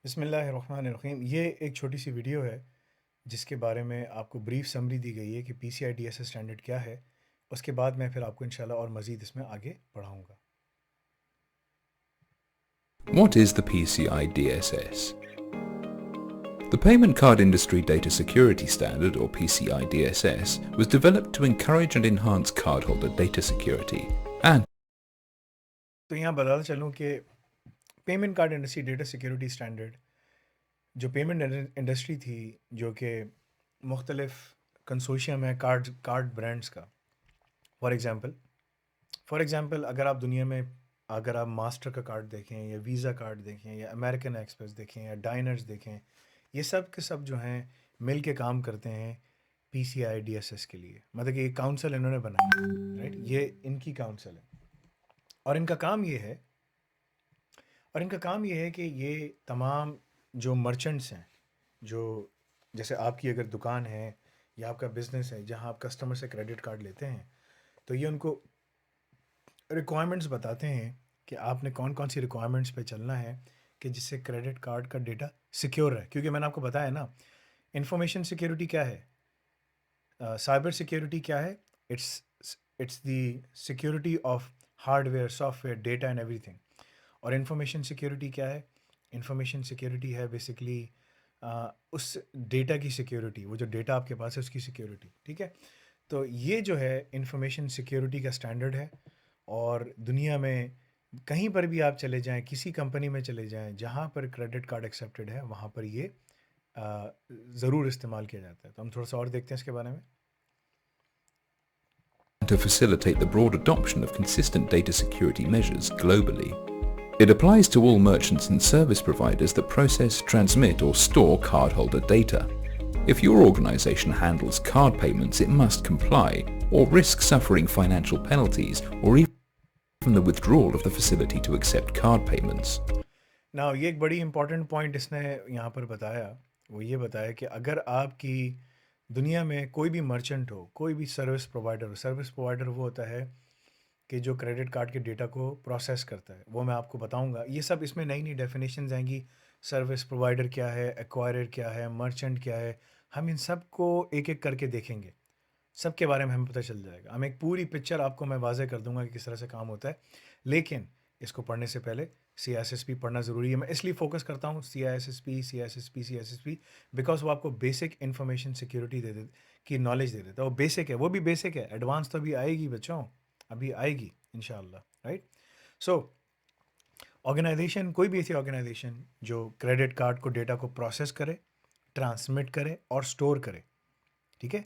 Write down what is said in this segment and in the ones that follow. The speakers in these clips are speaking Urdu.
بسم اللہ الرحمن الرحیم. یہ ایک چھوٹی سی ویڈیو ہے جس کے بارے میں آپ کو بریف سمری دی گئی ہے کہ P C I D S S standard کیا ہے. اس کے بعد میں پھر آپ کو انشاءاللہ اور مزید اس میں آگے پڑھاؤں گا. What is the PCI DSS? The Payment Card Industry Data Security Standard, or PCI DSS, was developed to encourage and enhance cardholder data security and تو یہاں بتاتا چلوں کہ payment card industry data security standard جو پیمنٹ انڈسٹری تھی، جو کہ مختلف کنسورشیم ہے کارڈ برانڈس کا. فار ایگزامپل اگر آپ دنیا میں اگر آپ ماسٹر کا کارڈ دیکھیں یا ویزا کارڈ دیکھیں یا امریکن ایکسپریس دیکھیں یا ڈائنرز دیکھیں، یہ سب کے سب جو ہیں مل کے کام کرتے ہیں پی C I D S S کے لیے. مطلب کہ یہ کاؤنسل انہوں نے بنائی، رائٹ؟ یہ ان کی کاؤنسل ہے اور ان کا کام یہ ہے کہ یہ تمام جو مرچنٹس ہیں، جو جیسے آپ کی اگر دکان ہے یا آپ کا بزنس ہے جہاں آپ کسٹمر سے کریڈٹ کارڈ لیتے ہیں، تو یہ ان کو ریکوائرمنٹس بتاتے ہیں کہ آپ نے کون کون سی ریکوائرمنٹس پہ چلنا ہے کہ جس سے کریڈٹ کارڈ کا ڈیٹا سیکیور رہے. کیونکہ میں نے آپ کو بتایا نا، انفارمیشن سیکیورٹی کیا ہے، سائبر سیکیورٹی کیا ہے. It's the security of hardware, software, data and everything. اور انفارمیشن سیکیورٹی کیا ہے؟ انفارمیشن سیکیورٹی ہے بیسکلی اس ڈیٹا کی سیکیورٹی، وہ جو ڈیٹا آپ کے پاس ہے اس کی سیکیورٹی. ٹھیک ہے، تو یہ جو ہے انفارمیشن سیکیورٹی کا اسٹینڈرڈ ہے. اور دنیا میں کہیں پر بھی آپ چلے جائیں، کسی کمپنی میں چلے جائیں جہاں پر کریڈٹ کارڈ ایکسیپٹیڈ ہے، وہاں پر یہ ضرور استعمال کیا جاتا ہے. تو ہم تھوڑا سا اور دیکھتے ہیں اس کے بارے میں. to facilitate the broad adoption of consistent data security measures globally. It applies to all merchants and service providers that process, transmit or store cardholder data. If your organization handles card payments, it must comply or risk suffering financial penalties or even the withdrawal of the facility to accept card payments. Now, یہ ایک بڑی امپورٹنٹ پوائنٹ اس نے یہاں پر بتایا. وہ یہ بتایا کہ اگر آپ کی دنیا میں کوئی بھی مرچنٹ ہو، کوئی بھی سروس پرووائڈر وہ ہوتا ہے کہ جو کریڈٹ کارڈ کے ڈیٹا کو پروسیس کرتا ہے. وہ میں آپ کو بتاؤں گا. یہ سب اس میں نئی نئی ڈیفینیشنز آئیں گی. سروس پرووائڈر کیا ہے، ایکوائرر کیا ہے، مرچنٹ کیا ہے، ہم ان سب کو ایک ایک کر کے دیکھیں گے. سب کے بارے میں ہمیں پتہ چل جائے گا. ہم ایک پوری پکچر آپ کو میں واضح کر دوں گا کہ کس طرح سے کام ہوتا ہے. لیکن اس کو پڑھنے سے پہلے سی ایس ایس پی پڑھنا ضروری ہے. میں اس لیے فوکس کرتا ہوں C S S P because وہ آپ کو بیسک انفارمیشن سیکیورٹی دے دیتا، کی نالج دے دیتا ہے. وہ بیسک ہے، وہ بھی بیسک ہے. ایڈوانس تو ابھی آئے گی بچوں، ابھی آئے گی انشاءاللہ، رائٹ؟ سو آرگنائزیشن، کوئی بھی ایسی آرگنائزیشن جو کریڈٹ کارڈ کو ڈیٹا کو پروسیس کرے، ٹرانسمٹ کرے اور اسٹور کرے، ٹھیک ہے،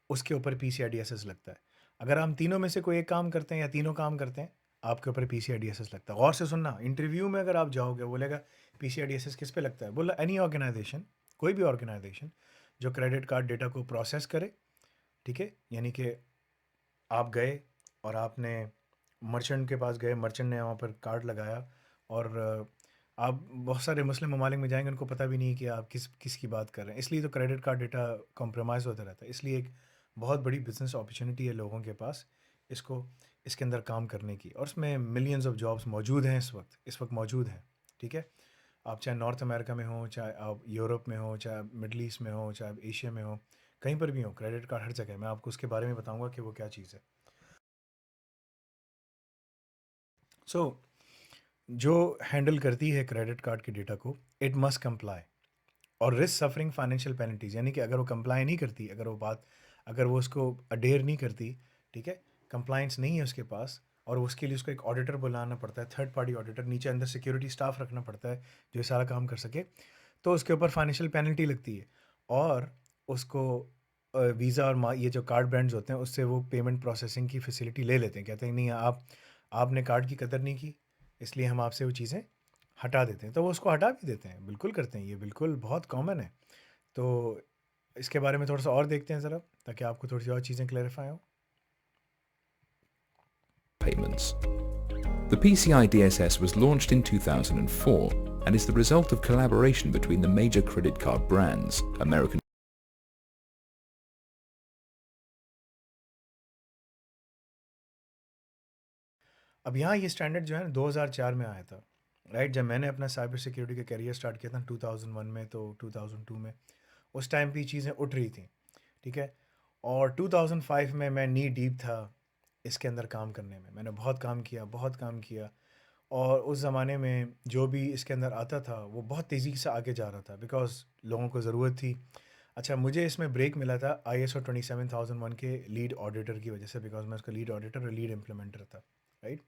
اس کے اوپر پی C I D S S لگتا ہے. اگر ہم تینوں میں سے کوئی ایک کام کرتے ہیں یا تینوں کام کرتے ہیں، آپ کے اوپر پی C I D S S لگتا ہے. غور سے سننا، انٹرویو میں اگر آپ جاؤ گے بولے گا پی C I D S S کس پہ لگتا ہے، بولا اینی آرگنائزیشن، کوئی بھی آرگنائزیشن جو کریڈٹ کارڈ ڈیٹا کو پروسیس کرے. ٹھیک ہے، یعنی کہ آپ گئے اور آپ نے مرچنٹ کے پاس گئے، مرچنٹ نے وہاں پر کارڈ لگایا، اور آپ بہت سارے مسلم ممالک میں جائیں گے ان کو پتہ بھی نہیں کہ آپ کس کی بات کر رہے ہیں. اس لیے تو کریڈٹ کارڈ ڈیٹا کمپرومائز ہوتا رہتا ہے. اس لیے ایک بہت بڑی بزنس اپرچونیٹی ہے لوگوں کے پاس اس کے اندر کام کرنے کی. اور اس میں ملینز آف جابس موجود ہیں اس وقت موجود ہیں. ٹھیک ہے، آپ چاہے نارتھ امریکہ میں ہوں، چاہے آپ یورپ میں ہوں، چاہے آپ مڈل ایسٹ میں ہوں، چاہے آپ ایشیا میں ہوں، کہیں پر بھی ہوں، کریڈٹ کارڈ ہر جگہ ہے. میں آپ کو اس کے بارے میں بتاؤں گا کہ وہ کیا چیز ہے. سو جو ہینڈل کرتی ہے کریڈٹ کارڈ کے ڈیٹا کو، اٹ مسٹ کمپلائی اور رسک سفرنگ فائنینشیل پینلٹیز. یعنی کہ اگر وہ کمپلائی نہیں کرتی، اگر وہ اس کو اڈیئر نہیں کرتی، ٹھیک ہے، کمپلائنس نہیں ہے اس کے پاس، اور اس کے لیے اس کو ایک آڈیٹر بلانا پڑتا ہے، تھرڈ پارٹی آڈیٹر، نیچے اندر سیکیورٹی اسٹاف رکھنا پڑتا ہے جو یہ سارا کام کر سکے، تو اس کے اوپر فائنینشیل پینلٹی لگتی ہے. اور اس کو ویزا اور یہ جو کارڈ برانڈز ہوتے ہیں اس سے وہ پیمنٹ پروسیسنگ کی فیسلٹی لے لیتے ہیں. کہتے ہیں نہیں، آپ نے کارڈ کی قدر نہیں کی، اس لیے ہم آپ سے وہ چیزیں ہٹا دیتے ہیں. تو وہ اس کو ہٹا بھی دیتے ہیں، بالکل کرتے ہیں. یہ بالکل بہت کامن ہے. تو اس کے بارے میں تھوڑا سا اور دیکھتے ہیں ذرا، تاکہ آپ کو تھوڑی سی اور چیزیں کلیریفائی ہوں. Payments. The PCI DSS was launched in 2004 and is the result of collaboration between the major credit card brands, American اب یہاں یہ اسٹینڈرڈ جو ہے نا 2004 میں آیا تھا. رائٹ. جب میں نے اپنا سائبر سیکیورٹی کا کیریئر اسٹارٹ کیا تھا 2001 میں، تو 2002 میں اس ٹائم پہ چیزیں اٹھ رہی تھیں. ٹھیک ہے. اور 2005 میں نی ڈیپ تھا اس کے اندر کام کرنے میں. میں نے بہت کام کیا، بہت کام کیا. اور اس زمانے میں جو بھی اس کے اندر آتا تھا وہ بہت تیزی سے آگے جا رہا تھا، بیکاز لوگوں کو ضرورت تھی. اچھا، مجھے اس میں بریک ملا تھا ISO 27001 کے لیڈ آڈیٹر کی وجہ سے، بیکاز میں اس کا لیڈ آڈیٹر اور لیڈ امپلیمنٹر تھا. رائٹ.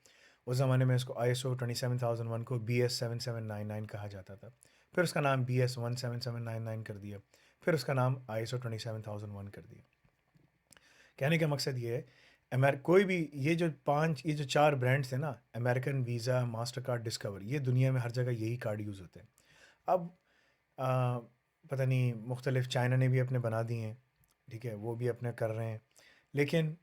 اس زمانے میں اس کو ISO 27001 کو BS 7799 کہا جاتا تھا. پھر اس کا نام BS 17799 کر دیا. پھر اس کا نام ISO 27001 کر دیا. کہنے کا مقصد یہ ہے، کوئی بھی یہ جو چار برانڈس ہیں نا، American, visa, master card, discover, یہ دنیا میں ہر جگہ یہی کارڈ یوز ہوتے ہیں. اب پتہ نہیں مختلف، چائنا نے بھی اپنے بنا دیے ہیں. ٹھیک ہے، وہ بھی اپنے کر رہے ہیں. لیکن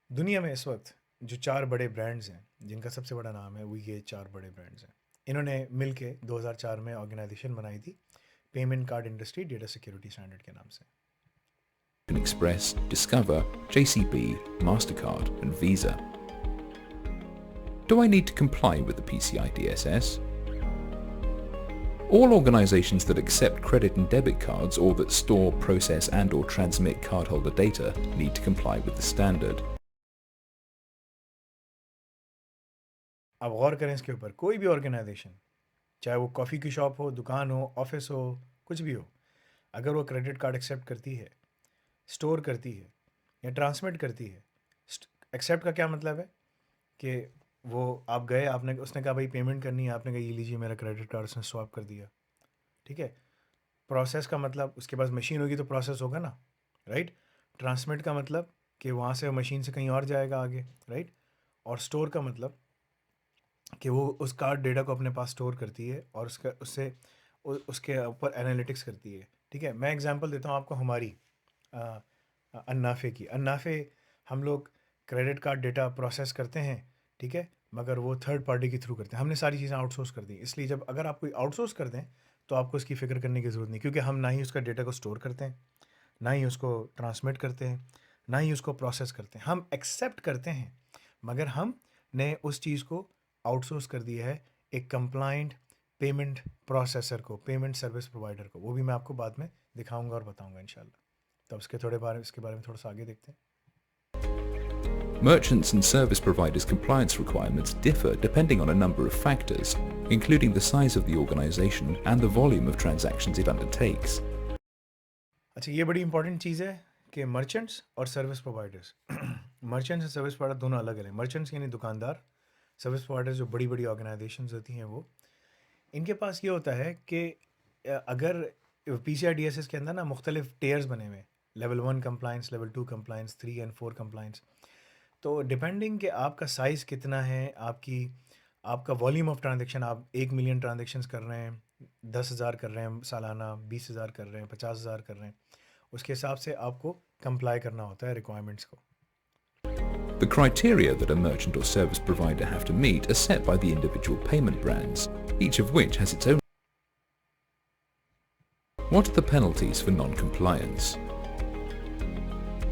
دنیا میں اس وقت جو چار بڑے برانڈز ہیں، جن کا سب سے بڑا نام ہے، وہ یہ چار بڑے برانڈز ہیں. انہوں نے مل کے 2004 میں آرگنائزیشن بنائی تھی، payment card industry data security standard کے نام سے. Express, Discover, JCB, MasterCard and Visa. Do I need to comply with the PCI DSS? All organizations that accept credit and debit cards or that store, process and or transmit cardholder data need to comply with the standard. اب غور کریں اس کے اوپر. کوئی بھی آرگنائزیشن، چاہے وہ کافی کی شاپ ہو، دکان ہو، آفس ہو، کچھ بھی ہو، اگر وہ کریڈٹ کارڈ ایکسیپٹ کرتی ہے، اسٹور کرتی ہے یا ٹرانسمٹ کرتی ہے. ایکسیپٹ کا کیا مطلب ہے؟ کہ وہ آپ گئے، اس نے کہا بھائی پیمنٹ کرنی ہے، آپ نے کہا یہ لیجیے میرا کریڈٹ کارڈ، اس نے سوائپ کر دیا. ٹھیک ہے. پروسیس کا مطلب اس کے پاس مشین ہوگی تو پروسیس ہوگا نا. رائٹ. ٹرانسمٹ کا مطلب کہ وہاں سے مشین سے کہیں اور جائے گا آگے. رائٹ. اور اسٹور کا مطلب کہ وہ اس کارڈ ڈیٹا کو اپنے پاس اسٹور کرتی ہے اور اس کے اوپر انالیٹکس کرتی ہے. ٹھیک ہے. میں ایگزامپل دیتا ہوں آپ کو ہماری انافے کی. انافے ہم لوگ کریڈٹ کارڈ ڈیٹا پروسیس کرتے ہیں. ٹھیک ہے. مگر وہ تھرڈ پارٹی کے تھرو کرتے ہیں. ہم نے ساری چیزیں آؤٹ سورس کر دیں. اس لیے جب اگر آپ کوئی آؤٹ سورس کر دیں تو آپ کو اس کی فکر کرنے کی ضرورت نہیں، کیونکہ ہم نہ ہی اس کا ڈیٹا کو اسٹور کرتے ہیں، نہ ہی اس کو ٹرانسمٹ کرتے ہیں، نہ ہی اس کو پروسیس کرتے ہیں. ہم ایکسیپٹ کرتے ہیں، مگر ہم نے اس چیز کو آؤٹ سورس کر دیا ہے ایک کمپلائنٹ پیمنٹ پروسیسر کو، پیمنٹ سروس پرووائڈر کو. وہ بھی میں آپ کو بعد میں دکھاؤں گا اور بتاؤں گا انشاءاللہ. تو اس کے بارے میں تھوڑا سا آگے دیکھتے ہیں. Merchants and service providers' compliance requirements differ depending on a number of factors, including the size of the organization and the volume of transactions it undertakes. اچھا، یہ بڑی امپورٹنٹ چیز ہے کہ مرچنٹس اور سروس پرووائڈرس مرچنٹس اور سروس پرووائڈر دونوں الگ الگ ہیں. مرچنٹس یعنی دکاندار، سروس پرووائڈرز جو بڑی بڑی آرگنائزیشنز ہوتی ہیں، وہ ان کے پاس یہ ہوتا ہے کہ اگر PCI DSS کے اندر نا مختلف ٹیئرز بنے ہوئے ہیں، level 1 compliance, level 2 compliance, 3 and 4 compliance. تو ڈپینڈنگ کہ آپ کا سائز کتنا ہے، آپ کا والیوم آف ٹرانزیکشن، آپ 1 ملین ٹرانزیکشنز کر رہے ہیں، 10,000 کر رہے ہیں سالانہ، 20,000 کر رہے ہیں، 50,000 کر رہے ہیں، اس کے حساب سے آپ کو کمپلائی کرنا ہوتا ہے ریکوائرمنٹس کو. The criteria that a merchant or service provider have to meet are set by the individual payment brands, each of which has its own. What are the penalties for non-compliance?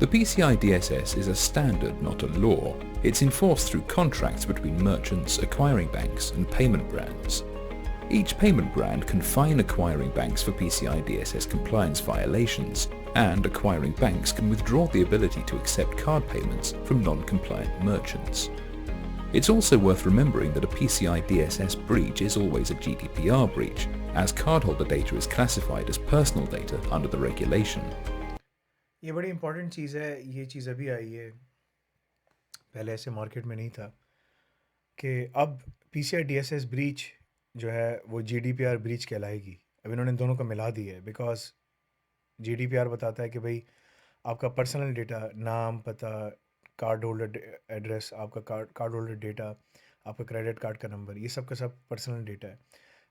The PCI DSS is a standard, not a law. It's enforced through contracts between merchants, acquiring banks, and payment brands. Each payment brand can fine acquiring banks for PCI DSS compliance violations, and acquiring banks can withdraw the ability to accept card payments from non-compliant merchants. It's also worth remembering that a PCI DSS breach is always a GDPR breach, as cardholder data is classified as personal data under the regulation. یہ بڑی امپورٹنٹ چیز ہے. یہ چیز ابھی آئی ہے، پہلے ایسے مارکیٹ میں نہیں تھا، کہ اب PCI DSS بریچ جو ہے وہ GDPR بریچ کہلائے گی. اب انہوں نے دونوں کو ملا دی ہے، بیکاز GDPR بتاتا ہے کہ بھائی آپ کا پرسنل ڈیٹا، نام، پتہ، کارڈ ہولڈر ایڈریس، آپ کا کارڈ ہولڈر ڈیٹا، آپ کا کریڈٹ کارڈ کا نمبر، یہ سب کا سب پرسنل ڈیٹا ہے.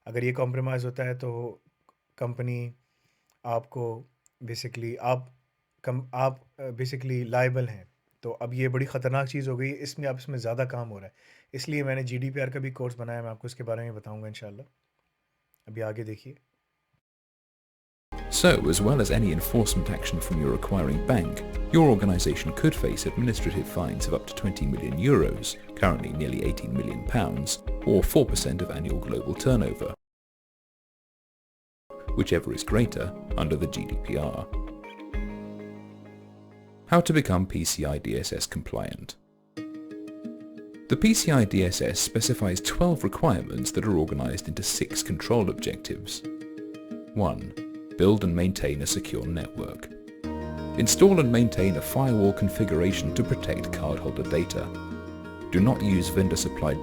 اگر یہ کمپرومائز ہوتا ہے تو کمپنی آپ کو آپ بیسکلی لائبل ہیں. تو اب یہ بڑی خطرناک چیز ہو گئی ہے. اس میں زیادہ کام ہو رہا ہے، اس لیے میں نے GDPR کا بھی کورس بنایا. میں آپ کو اس کے بارے میں بتاؤں گا انشاءاللہ. ابھی آگے دیکھیے. So, as well as any enforcement action from your acquiring bank, your organisation could face administrative fines of up to 20 million euros, currently nearly 18 million pounds, or 4% of annual global turnover, whichever is greater under the GDPR. How to become PCI DSS compliant. The PCI DSS specifies 12 requirements that are organised into 6 control objectives. 1. Build and maintain a secure network. Install and maintain a firewall configuration to protect cardholder data. Do not use vendor-supplied.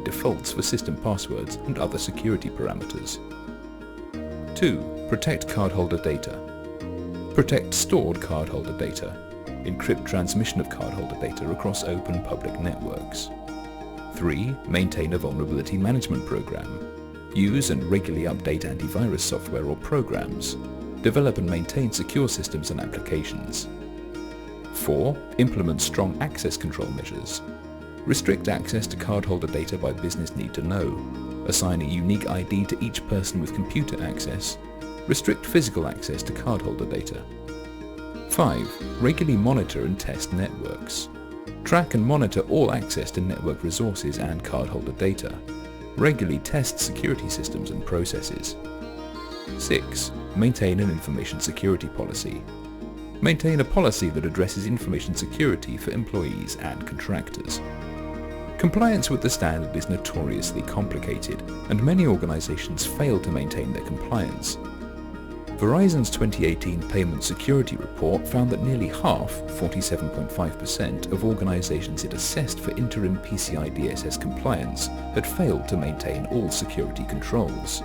Defaults for system passwords and other security parameters. 2. Protect cardholder data. Protect stored cardholder data. Encrypt transmission of cardholder data across open public networks. 3. Maintain a vulnerability management program. Use and regularly update antivirus software or programs. Develop and maintain secure systems and applications. 4. Implement strong access control measures. Restrict access to cardholder data by business need to know. Assign a unique ID to each person with computer access. Restrict physical access to cardholder data. 5. Regularly monitor and test networks. Track and monitor all access to network resources and cardholder data. Regularly test security systems and processes. 6. Maintain an information security policy. Maintain a policy that addresses information security for employees and contractors. Compliance with the standard is notoriously complicated, and many organizations fail to maintain their compliance. Verizon's 2018 Payment Security Report found that nearly half, 47.5%, of organizations it assessed for interim PCI DSS compliance had failed to maintain all security controls.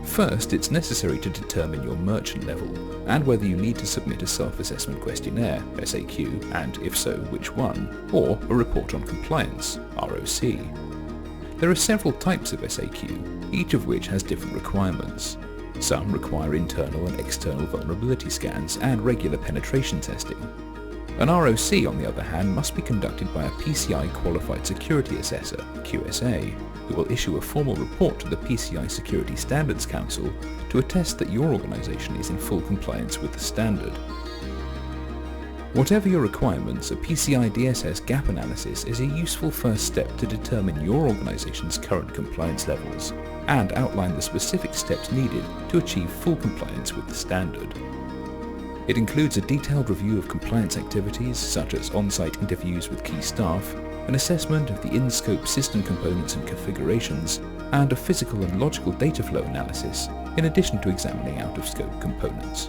First, it's necessary to determine your merchant level and whether you need to submit a self-assessment questionnaire, SAQ, and if so, which one, or a report on compliance, ROC. There are several types of SAQ, each of which has different requirements. Some require internal and external vulnerability scans and regular penetration testing. An ROC, on the other hand, must be conducted by a PCI Qualified Security Assessor, QSA, who will issue a formal report to the PCI Security Standards Council to attest that your organization is in full compliance with the standard. Whatever your requirements, a PCI DSS gap analysis is a useful first step to determine your organization's current compliance levels and outline the specific steps needed to achieve full compliance with the standard. It includes a detailed review of compliance activities such as on-site interviews with key staff, an assessment of the in-scope system components and configurations, and a physical and logical data flow analysis, in addition to examining out-of-scope components.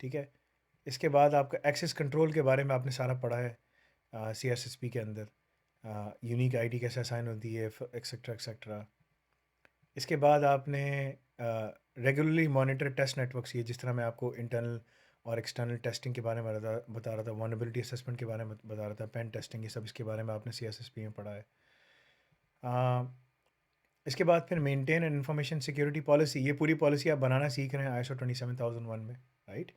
ٹھیک ہے. اس کے بعد آپ کا ایکسیس کنٹرول کے بارے میں آپ نے سارا پڑھا ہے سی ایس ایس پی کے اندر, یونیک آئی ڈی کیسے اسائن ہوتی ہے, ایکسیٹرا ایکسیٹرا. اس کے بعد آپ نے ریگولرلی مانیٹر ٹیسٹ نیٹورکس, یہ جس طرح میں آپ کو انٹرنل اور ایکسٹرنل ٹیسٹنگ کے بارے میں بتا رہا تھا, وانیبلٹی اسسمنٹ کے بارے میں بتا رہا تھا, پین ٹیسٹنگ, یہ سب اس کے بارے میں آپ نے سی ایس ایس پی میں پڑھا ہے. اس کے بعد پھر maintain and information security policy, یہ پوری پالیسی آپ بنانا سیکھ رہے ہیں آئی ایس او 27001 میں, رائٹ.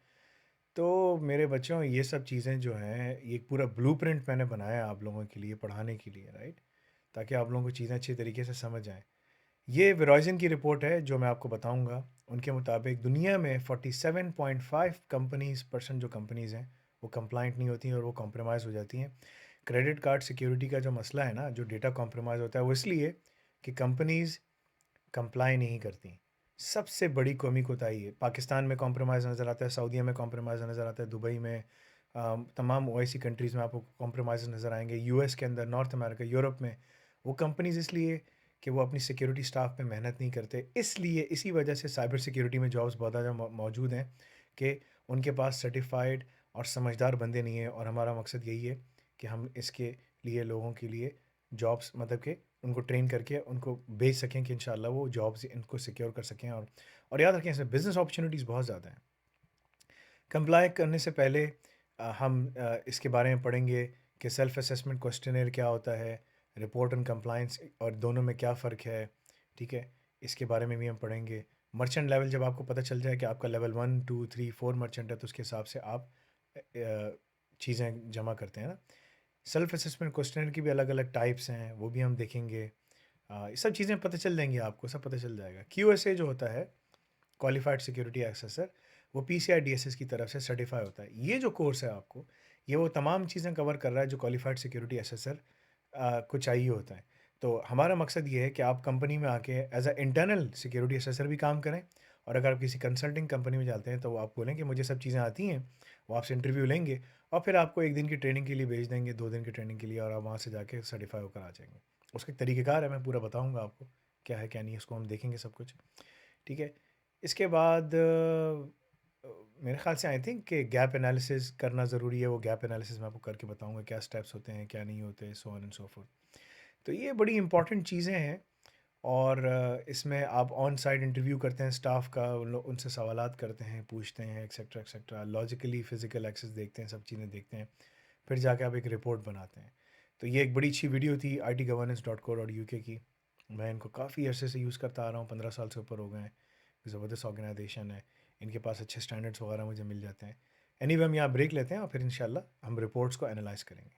تو میرے بچوں, یہ سب چیزیں جو ہیں, یہ پورا بلو پرنٹ میں نے بنایا آپ لوگوں کے لیے, پڑھانے کے لیے, رائٹ, تاکہ آپ لوگوں کو چیزیں اچھی طریقے سے سمجھ آئیں. یہ ویرائزن کی رپورٹ ہے جو میں آپ کو بتاؤں گا. ان کے مطابق دنیا میں 47.5% جو کمپنیز ہیں وہ کمپلائنٹ نہیں ہوتی ہیں اور وہ کمپرومائز ہو جاتی ہیں. کریڈٹ کارڈ سیکیورٹی کا جو مسئلہ ہے نا, جو ڈیٹا کمپرومائز ہوتا ہے, وہ اس لیے کہ کمپنیز کمپلائی نہیں کرتی. سب سے بڑی قومی کوتاہی ہے. پاکستان میں کمپرومائز نظر آتا ہے, سعودیہ میں کمپرومائز نظر آتا ہے, دبئی میں, تمام او آئی سی کنٹریز میں آپ کو کمپرومائز نظر آئیں گے, یو ایس کے اندر, نارتھ امریکہ, یورپ میں. وہ کمپنیز اس لیے کہ وہ اپنی سیکیورٹی سٹاف پہ محنت نہیں کرتے, اس لیے اسی وجہ سے سائبر سیکیورٹی میں جابس بہت زیادہ موجود ہیں کہ ان کے پاس سرٹیفائڈ اور سمجھدار بندے نہیں ہیں. اور ہمارا مقصد یہی ہے کہ ہم اس کے لیے لوگوں کے لیے جابس, مطلب کہ ان کو ٹرین کر کے ان کو بھیج سکیں کہ انشاءاللہ وہ جابس ان کو سیکیور کر سکیں. اور یاد رکھیں, اس میں بزنس اپرچونیٹیز بہت زیادہ ہیں. کمپلائی کرنے سے پہلے ہم اس کے بارے میں پڑھیں گے کہ سیلف اسیسمنٹ کوسچنر کیا ہوتا ہے, رپورٹ اینڈ کمپلائنس, اور دونوں میں کیا فرق ہے, ٹھیک ہے, اس کے بارے میں بھی ہم پڑھیں گے. مرچنٹ لیول, جب آپ کو پتہ چل جائے کہ آپ کا لیول 1 2 3 4 مرچنٹ ہے, تو اس کے حساب سے آپ چیزیں جمع کرتے ہیں نا. سیلف اسیسمنٹ کوسچنر کی بھی الگ الگ ٹائپس ہیں, وہ بھی ہم دیکھیں گے. یہ سب چیزیں پتہ چل جائیں گی آپ کو, سب پتہ چل جائے گا. کیو ایس اے جو ہوتا ہے, کوالیفائڈ سیکورٹی ایکسیسر, وہ پی C I D S S کی طرف سے سرٹیفائی ہوتا ہے. یہ جو کورس ہے آپ کو, یہ وہ تمام چیزیں کور کر رہا ہے جو کوالیفائڈ سیکورٹی ایکسیسر کو چاہیے ہوتا ہے. تو ہمارا مقصد یہ ہے کہ آپ کمپنی میں آ کے as a internal security accessor بھی کام کریں, اور اگر آپ کسی کنسلٹنگ کمپنی میں جاتے ہیں تو وہ آپ بولیں کہ مجھے سب چیزیں آتی ہیں, وہ آپ سے انٹرویو لیں گے اور پھر آپ کو 1 دن کی ٹریننگ کے لیے بھیج دیں گے, 2 دن کی ٹریننگ کے لیے, اور آپ وہاں سے جا کے سرٹیفائی ہو کر آ جائیں گے. اس کا طریقہ کار ہے, میں پورا بتاؤں گا آپ کو کیا ہے کیا نہیں, اس کو ہم دیکھیں گے سب کچھ, ٹھیک ہے. اس کے بعد میرے خیال سے آئی تھنک کہ گیپ انالیسز کرنا ضروری ہے. وہ گیپ انالیسز میں آپ کو کر کے بتاؤں گا کیا سٹیپس ہوتے ہیں, کیا نہیں ہوتے, سو آن اینڈ سو فورتھ. تو یہ بڑی امپورٹنٹ چیزیں ہیں. اور اس میں آپ آن سائٹ انٹرویو کرتے ہیں اسٹاف کا, ان سے سوالات کرتے ہیں, پوچھتے ہیں, etcetera etcetera, logically physical access دیکھتے ہیں, سب چیزیں دیکھتے ہیں, پھر جا کے آپ ایک رپورٹ بناتے ہیں. تو یہ ایک بڑی اچھی ویڈیو تھی IT-governance.co.uk کی. میں ان کو کافی عرصے سے یوز کرتا آ رہا ہوں, 15 سال سے اوپر ہو گئے ہیں. زبردست آرگنائزیشن ہے, ان کے پاس اچھے اسٹینڈرڈس وغیرہ مجھے مل جاتے ہیں. اینی وے ہم یہاں بریک لیتے ہیں اور پھر انشاءاللہ ہم رپورٹس کو انالائز کریں گے.